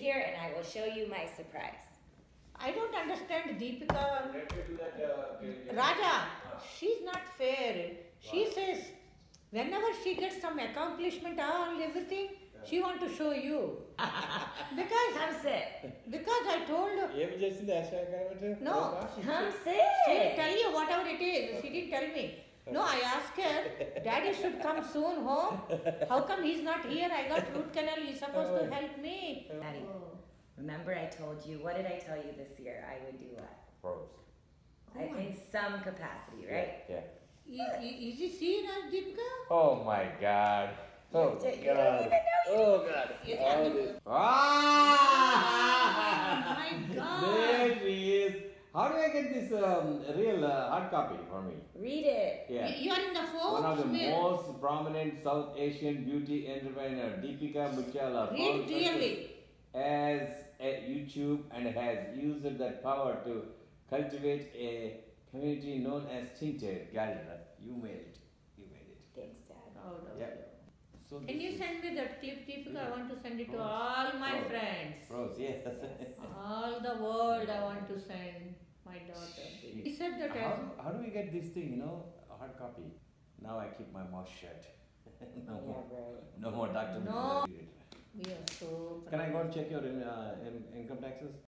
here and I will show you my surprise. I don't understand Deepika. Let me do that. Raja, she's not fair. She says whenever she gets some accomplishment and everything, she want to show you. Because Come sit. I told her. No. Come She'll sit. tell you whatever it is. She didn't tell me. No, I asked her, Daddy should come soon home. How come he's not here? I got root canal. He's supposed to help me. Daddy, remember I told you, what did I tell you this year? I would do what? Forbes. In some capacity, right? Yeah. Is he seeing us, Deepika? Oh my God. Oh You don't God. even know you Oh God. You All can't- this. Oh my God. There she is. How do I get this real hard copy for me? Read it. Yeah. You are in the Forbes. One of the mail. most prominent South Asian beauty entrepreneur, Deepica Mutyala, Read clearly. as a YouTube and has used that power to cultivate a community known as Tinted. Got it. You made it. You made it. Thanks, Dad. Proud of Yeah. you. So Can this you is send me that clip, Deepika? I want to send it to Rose. all my Rose. friends. Rose, yes. All the world I want to send my daughter. He said that How do we get this thing, a hard copy? Now I keep my mouth shut. No Yeah, more. right. No more doctor. No. We are so Can I proud. go and check your income taxes?